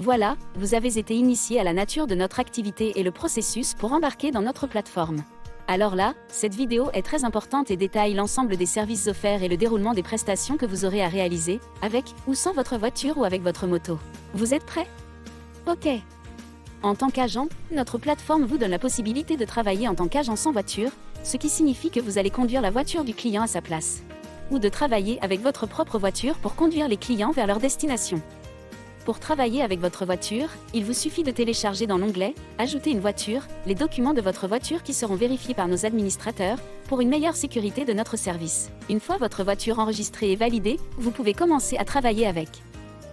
Voilà, vous avez été initié à la nature de notre activité et le processus pour embarquer dans notre plateforme. Alors là, cette vidéo est très importante et détaille l'ensemble des services offerts et le déroulement des prestations que vous aurez à réaliser, avec ou sans votre voiture ou avec votre moto. Vous êtes prêts? Ok. En tant qu'agent, notre plateforme vous donne la possibilité de travailler en tant qu'agent sans voiture, ce qui signifie que vous allez conduire la voiture du client à sa place. Ou de travailler avec votre propre voiture pour conduire les clients vers leur destination. Pour travailler avec votre voiture, il vous suffit de télécharger dans l'onglet « Ajouter une voiture » les documents de votre voiture qui seront vérifiés par nos administrateurs pour une meilleure sécurité de notre service. Une fois votre voiture enregistrée et validée, vous pouvez commencer à travailler avec.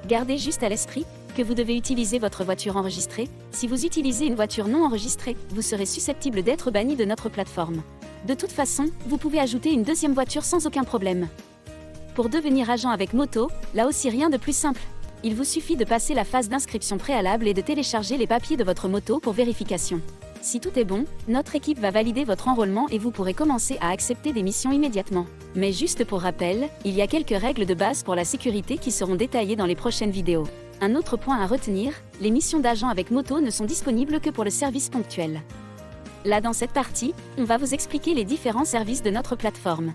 Gardez juste à l'esprit que vous devez utiliser votre voiture enregistrée. Si vous utilisez une voiture non enregistrée, vous serez susceptible d'être banni de notre plateforme. De toute façon, vous pouvez ajouter une deuxième voiture sans aucun problème. Pour devenir agent avec moto, là aussi rien de plus simple. Il vous suffit de passer la phase d'inscription préalable et de télécharger les papiers de votre moto pour vérification. Si tout est bon, notre équipe va valider votre enrôlement et vous pourrez commencer à accepter des missions immédiatement. Mais juste pour rappel, il y a quelques règles de base pour la sécurité qui seront détaillées dans les prochaines vidéos. Un autre point à retenir, les missions d'agent avec moto ne sont disponibles que pour le service ponctuel. Là dans cette partie, on va vous expliquer les différents services de notre plateforme.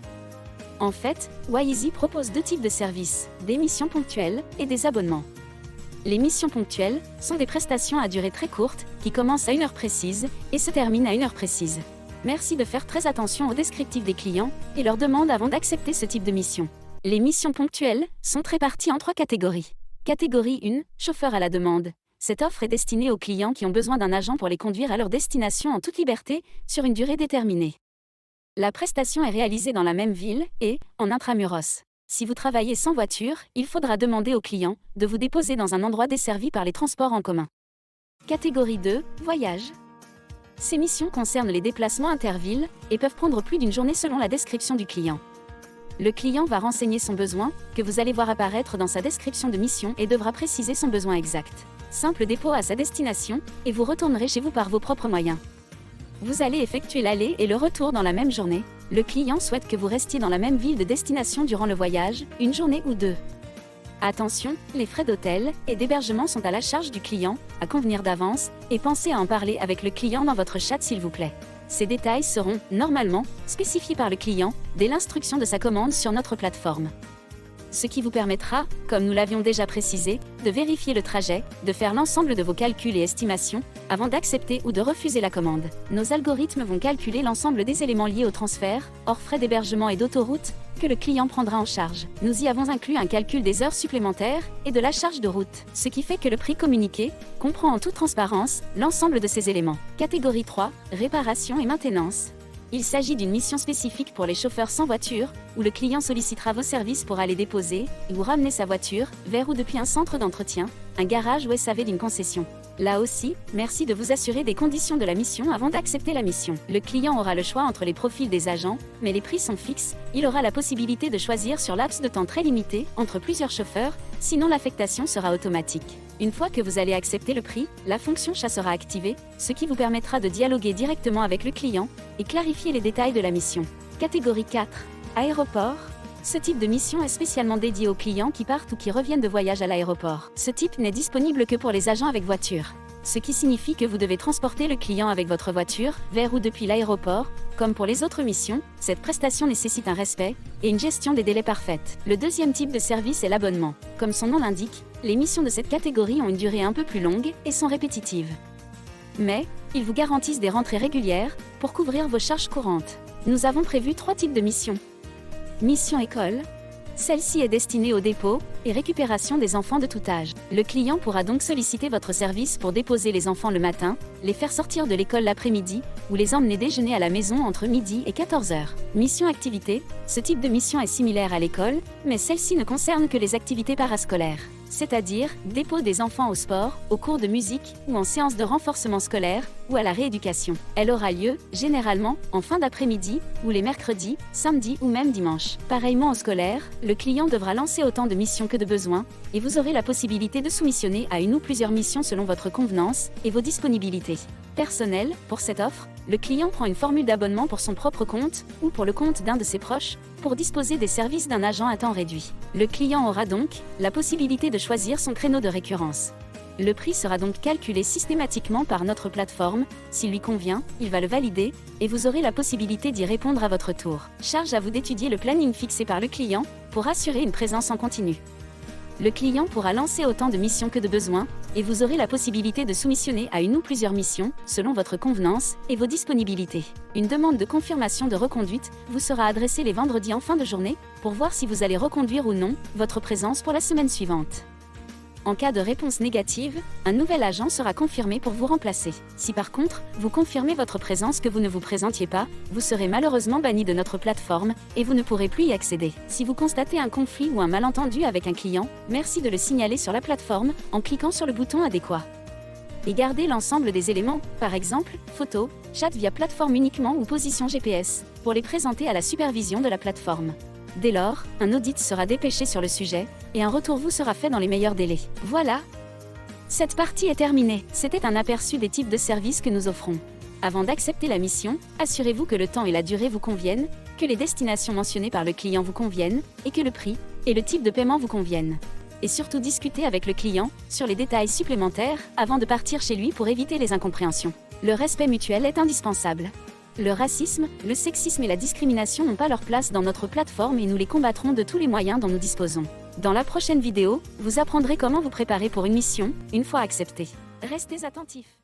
En fait, Whyeasy propose deux types de services, des missions ponctuelles et des abonnements. Les missions ponctuelles sont des prestations à durée très courte, qui commencent à une heure précise et se terminent à une heure précise. Merci de faire très attention au descriptif des clients et leurs demandes avant d'accepter ce type de mission. Les missions ponctuelles sont réparties en trois catégories. Catégorie 1, chauffeur à la demande. Cette offre est destinée aux clients qui ont besoin d'un agent pour les conduire à leur destination en toute liberté, sur une durée déterminée. La prestation est réalisée dans la même ville et en intramuros. Si vous travaillez sans voiture, il faudra demander au client de vous déposer dans un endroit desservi par les transports en commun. Catégorie 2, voyage. Ces missions concernent les déplacements intervilles et peuvent prendre plus d'une journée selon la description du client. Le client va renseigner son besoin, que vous allez voir apparaître dans sa description de mission et devra préciser son besoin exact. Simple dépôt à sa destination, et vous retournerez chez vous par vos propres moyens. Vous allez effectuer l'aller et le retour dans la même journée. Le client souhaite que vous restiez dans la même ville de destination durant le voyage, une journée ou deux. Attention, les frais d'hôtel et d'hébergement sont à la charge du client, à convenir d'avance, et pensez à en parler avec le client dans votre chat s'il vous plaît. Ces détails seront, normalement, spécifiés par le client, dès l'instruction de sa commande sur notre plateforme. Ce qui vous permettra, comme nous l'avions déjà précisé, de vérifier le trajet, de faire l'ensemble de vos calculs et estimations, avant d'accepter ou de refuser la commande. Nos algorithmes vont calculer l'ensemble des éléments liés au transfert, hors frais d'hébergement et d'autoroute, que le client prendra en charge. Nous y avons inclus un calcul des heures supplémentaires et de la charge de route, ce qui fait que le prix communiqué comprend en toute transparence l'ensemble de ces éléments. Catégorie 3, réparation et maintenance. Il s'agit d'une mission spécifique pour les chauffeurs sans voiture, où le client sollicitera vos services pour aller déposer ou ramener sa voiture vers ou depuis un centre d'entretien, un garage ou SAV d'une concession. Là aussi, merci de vous assurer des conditions de la mission avant d'accepter la mission. Le client aura le choix entre les profils des agents, mais les prix sont fixes. Il aura la possibilité de choisir sur laps de temps très limité entre plusieurs chauffeurs, sinon l'affectation sera automatique. Une fois que vous allez accepter le prix, la fonction chat sera activée, ce qui vous permettra de dialoguer directement avec le client et clarifier les détails de la mission. Catégorie 4. Aéroport. Ce type de mission est spécialement dédié aux clients qui partent ou qui reviennent de voyage à l'aéroport. Ce type n'est disponible que pour les agents avec voiture. Ce qui signifie que vous devez transporter le client avec votre voiture, vers ou depuis l'aéroport. Comme pour les autres missions, cette prestation nécessite un respect et une gestion des délais parfaite. Le deuxième type de service est l'abonnement. Comme son nom l'indique, les missions de cette catégorie ont une durée un peu plus longue et sont répétitives. Mais, ils vous garantissent des rentrées régulières pour couvrir vos charges courantes. Nous avons prévu 3 types de missions. Mission école. Celle-ci est destinée au dépôt et récupération des enfants de tout âge. Le client pourra donc solliciter votre service pour déposer les enfants le matin, les faire sortir de l'école l'après-midi ou les emmener déjeuner à la maison entre midi et 14h. Mission activité. Ce type de mission est similaire à l'école, mais celle-ci ne concerne que les activités parascolaires. C'est-à-dire dépôt des enfants au sport, aux cours de musique ou en séance de renforcement scolaire ou à la rééducation. Elle aura lieu, généralement, en fin d'après-midi ou les mercredis, samedis ou même dimanche. Pareillement au scolaire, le client devra lancer autant de missions que de besoin et vous aurez la possibilité de soumissionner à une ou plusieurs missions selon votre convenance et vos disponibilités. Personnel, pour cette offre, le client prend une formule d'abonnement pour son propre compte ou pour le compte d'un de ses proches pour disposer des services d'un agent à temps réduit. Le client aura donc la possibilité de choisir son créneau de récurrence. Le prix sera donc calculé systématiquement par notre plateforme, s'il lui convient, il va le valider, et vous aurez la possibilité d'y répondre à votre tour. Charge à vous d'étudier le planning fixé par le client, pour assurer une présence en continu. Le client pourra lancer autant de missions que de besoin, et vous aurez la possibilité de soumissionner à une ou plusieurs missions, selon votre convenance et vos disponibilités. Une demande de confirmation de reconduite vous sera adressée les vendredis en fin de journée, pour voir si vous allez reconduire ou non votre présence pour la semaine suivante. En cas de réponse négative, un nouvel agent sera confirmé pour vous remplacer. Si par contre, vous confirmez votre présence que vous ne vous présentiez pas, vous serez malheureusement banni de notre plateforme, et vous ne pourrez plus y accéder. Si vous constatez un conflit ou un malentendu avec un client, merci de le signaler sur la plateforme, en cliquant sur le bouton adéquat. Et gardez l'ensemble des éléments, par exemple, photos, chat via plateforme uniquement ou position GPS, pour les présenter à la supervision de la plateforme. Dès lors, un audit sera dépêché sur le sujet, et un retour vous sera fait dans les meilleurs délais. Voilà! Cette partie est terminée. C'était un aperçu des types de services que nous offrons. Avant d'accepter la mission, assurez-vous que le temps et la durée vous conviennent, que les destinations mentionnées par le client vous conviennent, et que le prix et le type de paiement vous conviennent. Et surtout discutez avec le client sur les détails supplémentaires avant de partir chez lui pour éviter les incompréhensions. Le respect mutuel est indispensable. Le racisme, le sexisme et la discrimination n'ont pas leur place dans notre plateforme et nous les combattrons de tous les moyens dont nous disposons. Dans la prochaine vidéo, vous apprendrez comment vous préparer pour une mission, une fois acceptée. Restez attentifs.